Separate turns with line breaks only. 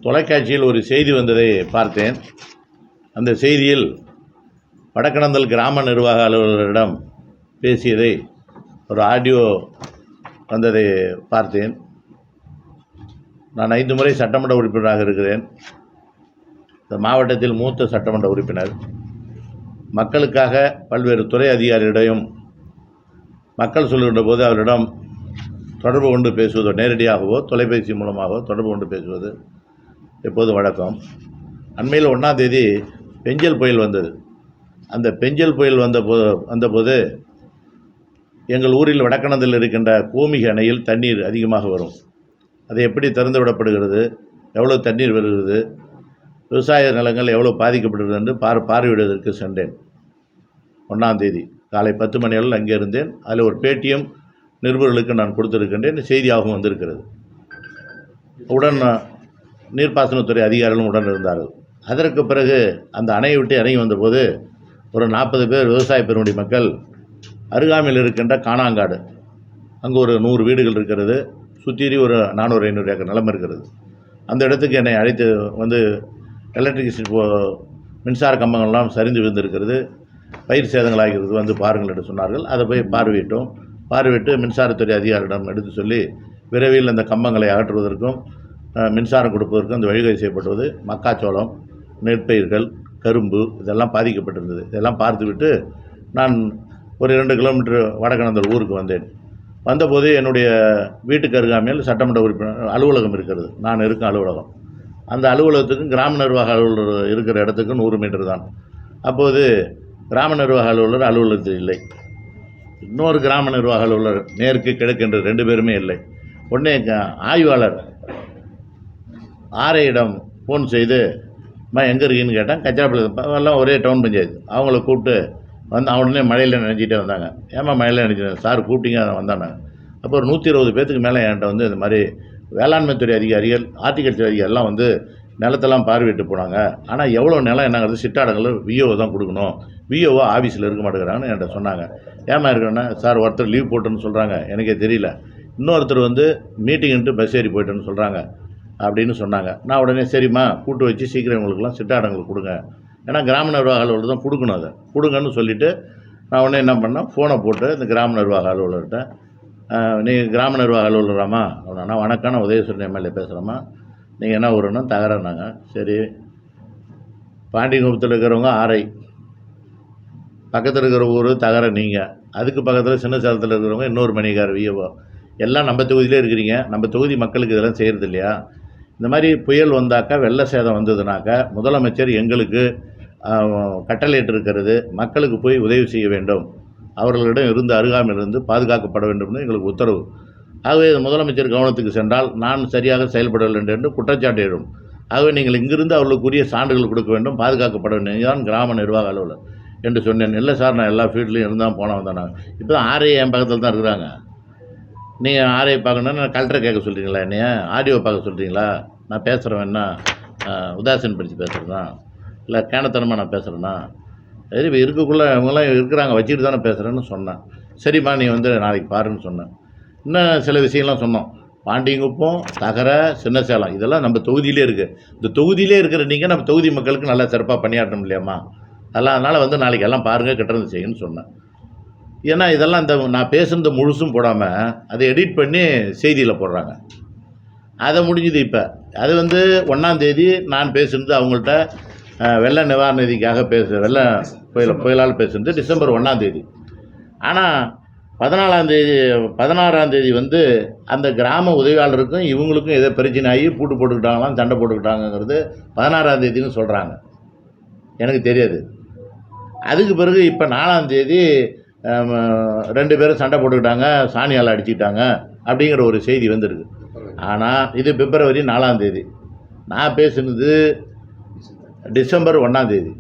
தொலைக்காட்சியில் ஒரு செய்தி வந்ததை பார்த்தேன். அந்த செய்தியில் வடக்கணந்தல் கிராம நிர்வாக அலுவலரிடம் பேசியதை ஒரு ஆடியோ வந்ததை பார்த்தேன். நான் 5 முறை சட்டமன்ற உறுப்பினராக இருக்கிறேன். இந்த மாவட்டத்தில் மூத்த சட்டமன்ற உறுப்பினர். மக்களுக்காக பல்வேறு துறை அதிகாரிகளிடையும் மக்கள் சொல்லுகின்ற போது அவரிடம் தொடர்பு கொண்டு பேசுவதோ, நேரடியாகவோ தொலைபேசி மூலமாகவோ தொடர்பு கொண்டு பேசுவது எப்போதும் வழக்கம். அண்மையில் 1ஆம் தேதி பெஞ்சல் புயல் வந்தது. அந்த பெஞ்சல் புயல் வந்தபோது எங்கள் ஊரில் வடக்கணந்தில் இருக்கின்ற கோமிக அணையில் தண்ணீர் அதிகமாக வரும். அது எப்படி திறந்து விடப்படுகிறது, எவ்வளோ தண்ணீர் வருகிறது, விவசாய நிலங்கள் எவ்வளோ பாதிக்கப்படுகிறது என்று பார்வையிடுவதற்கு சென்றேன். 1ஆம் தேதி காலை 10 மணி அளவில் அங்கே இருந்தேன். அதில் ஒரு பேட்டியும் நிருபர்களுக்கு நான் கொடுத்திருக்கின்றேன். செய்தியாகவும் வந்திருக்கிறது. உடன் நீர்ப்பாசனத்துறை அதிகாரிகளும் உடன் இருந்தார்கள். அதற்கு பிறகு அந்த அணையை விட்டு இறங்கி வந்தபோது ஒரு 40 பேர் விவசாய பெருங்குடி மக்கள் அருகாமையில் இருக்கின்ற காணாங்காடு, அங்கே ஒரு 100 வீடுகள் இருக்கிறது, சுற்றி ஒரு 400-500 ஏக்கர் நிலம் இருக்கிறது. அந்த இடத்துக்கு என்னை அழைத்து வந்து எலக்ட்ரிசிட்டி மின்சார கம்பங்கள்லாம் சரிந்து விழுந்திருக்கிறது, பயிர் சேதங்களாகிறது, வந்து பாருங்கள் என்று சொன்னார்கள். அதை போய் பார்வையிட்டு மின்சாரத்துறை அதிகாரியிடம் எடுத்து சொல்லி விரைவில் அந்த கம்பங்களை அகற்றுவதற்கும் மின்சாரம் கொடுப்பதற்கும் அந்த வழிவகை செய்யப்பட்டுவது. மக்காச்சோளம், நெற்பயிர்கள், கரும்பு இதெல்லாம் பாதிக்கப்பட்டிருந்தது. இதெல்லாம் பார்த்துவிட்டு நான் ஒரு 2 கிலோமீட்டர் வடக்கணந்தல் ஊருக்கு வந்தேன். வந்தபோது என்னுடைய வீட்டுக்கு அருகாமையில் சட்டமன்ற உறுப்பினர் அலுவலகம் இருக்கிறது. நான் இருக்கும் அலுவலகம், அந்த அலுவலகத்துக்கும் கிராம நிர்வாக அலுவலர் இருக்கிற இடத்துக்கு 100 மீட்டர் தான். அப்போது கிராம நிர்வாக அலுவலர் அலுவலகத்தில் இல்லை. இன்னொரு கிராம நிர்வாக அலுவலர் நேருக்கு கிழக்கென்று 2 பேருமே இல்லை. உடனே ஆய்வாளர் ஆரையிடம் ஃபோன் செய்து எங்கே இருக்கீன்னு கேட்டேன். கச்சாப்பில் எல்லாம் ஒரே டவுன் பஞ்சாயத்து. அவங்கள கூப்பிட்டு வந்து உடனே மழையில் நினைச்சிட்டே வந்தாங்க. ஏமா மழையில் நினைச்சிட்டேன் சார், கூப்பிட்டீங்க வந்தாங்க. அப்போ ஒரு 120 பேத்துக்கு மேலே என்கிட்ட வந்து இந்த மாதிரி வேளாண்மைத்துறை அதிகாரிகள், ஹார்டிகல்ச்சர் அதிகாரி எல்லாம் வந்து நிலத்தெல்லாம் பார்வையிட்டு போனாங்க. ஆனால் எவ்வளோ நிலம் என்னங்கிறது சிட்டாடங்கள் விஓ தான் கொடுக்கணும், விஓ ஆஃபீஸில் இருக்க மாட்டேங்கிறாங்கன்னு என்கிட்ட சொன்னாங்க. ஏமா இருக்கேன்னா சார் ஒருத்தர் லீவ் போட்டுன்னு சொல்கிறாங்க, எனக்கே தெரியல, இன்னொருத்தர் வந்து மீட்டிங்ன்ட்டு பஸ் ஏறி போய்ட்டுன்னு சொல்கிறாங்க அப்படின்னு சொன்னாங்க. நான் உடனே சரிம்மா கூட்டு வச்சு சீக்கிரம் இவங்களுக்குலாம் சிட்டாடங்கள் கொடுங்க, ஏன்னா கிராம நிர்வாக அலுவலர் தான் கொடுக்கணும், அதை கொடுங்கன்னு சொல்லிவிட்டு நான் உடனே என்ன பண்ணேன், ஃபோனை போட்டு இந்த கிராம நிர்வாக அலுவலர்கிட்ட, நீங்கள் கிராம நிர்வாக அலுவலராமா அப்படின்னா, வணக்கம் நான் உதயசூரன் எம்எல்ஏ பேசுகிறேம்மா, நீங்கள் என்ன ஊருன்னா தகரன்னாங்க. சரி, பாண்டியங்குப்பத்தில் இருக்கிறவங்க ஆரை, பக்கத்தில் இருக்கிற ஊர் தகர, நீங்கள் அதுக்கு பக்கத்தில் சின்ன சேலத்தில் இருக்கிறவங்க இன்னொரு மணிக்கார் விஏஓ, எல்லாம் நம்ம தொகுதியிலே இருக்கிறீங்க. நம்ம தொகுதி மக்களுக்கு இதெல்லாம் செய்கிறது இல்லையா? இந்த மாதிரி புயல் வந்தாக்கா, வெள்ள சேதம் வந்ததுனாக்கா முதலமைச்சர் எங்களுக்கு கட்டளையிட்டு இருக்கிறது, மக்களுக்கு போய் உதவி செய்ய வேண்டும், அவர்களிடம் இருந்து அருகாமையில் இருந்து பாதுகாக்கப்பட வேண்டும்னு எங்களுக்கு உத்தரவு. ஆகவே முதலமைச்சர் கவனத்துக்கு சென்றால் நான் சரியாக செயல்படவில்லை என்று குற்றச்சாட்டு எழும். ஆகவே நீங்கள் இங்கிருந்து அவர்களுக்குரிய சான்றுகள் கொடுக்க வேண்டும், பாதுகாக்கப்பட வேண்டும், தான் கிராம நிர்வாக அலுவலர் என்று சொன்னேன். இல்லை சார், நான் எல்லா ஃபீல்ட்லையும் இருந்தால் போனவன் தான். நான் இப்போ தான் ஆர்ஐ என் பக்கத்தில் தான் இருக்கிறாங்க. நீங்கள் ஆர்ஐ பார்க்கணுன்னா கலெக்டரை கேட்க சொல்கிறீங்களா, என்னைய ஆடியோ பார்க்க சொல்கிறீங்களா? நான் பேசுகிறேன் என்ன உதாசீன் படித்து பேசுகிறேன்னா, இல்லை கேனத்தனமாக நான் பேசுகிறேன்னா? சரி, இப்போ இருக்கக்குள்ளே இவங்கெல்லாம் இருக்கிறாங்க வச்சுட்டு தானே பேசுகிறேன்னு சொன்னேன். சரிம்மா நீ வந்து நாளைக்கு பாருன்னு சொன்னேன். இன்னும் சில விஷயம்லாம் சொன்னோம். பாண்டியங்குப்பம், தகர, சின்ன சேலம் இதெல்லாம் நம்ம தொகுதியிலே இருக்குது. இந்த தொகுதியிலே இருக்கிற நீங்கள் நம்ம தொகுதி மக்களுக்கு நல்லா சிறப்பாக பணியாற்றணும் இல்லையாம்மா? அதனால் வந்து நாளைக்கு எல்லாம் பாருங்கள், கிட்டருந்து செய்யுன்னு சொன்னேன். ஏன்னா இதெல்லாம் இந்த நான் பேசுனது முழுசும் போடாமல் அதை எடிட் பண்ணி செய்தியில் போடுறாங்க. அதை முடிஞ்சுது. இப்போ அது வந்து 1ஆம் தேதி நான் பேசுனது அவங்கள்ட்ட வெள்ள நிவாரண நிதிக்காக வெள்ள புயலால் பேசுனது டிசம்பர் 1ஆம் தேதி. ஆனால் 16ஆம் தேதி வந்து அந்த கிராம உதவியாளருக்கும் இவங்களுக்கும் ஏதோ பிரச்சனை ஆகி பூட்டு போட்டுக்கிட்டாங்களாம், சண்டை போட்டுக்கிட்டாங்கிறது 16ஆம் தேதின்னு சொல்கிறாங்க. எனக்கு தெரியாது. அதுக்கு பிறகு இப்போ 4ஆம் தேதி 2 பேரும் சண்டை போட்டுக்கிட்டாங்க, சாணியால் அடிச்சுக்கிட்டாங்க அப்படிங்கிற ஒரு செய்தி வந்திருக்கு. ஆனால் இது பிப்ரவரி 4ஆம் தேதி. நான் பேசுனது டிசம்பர் 1ஆம் தேதி.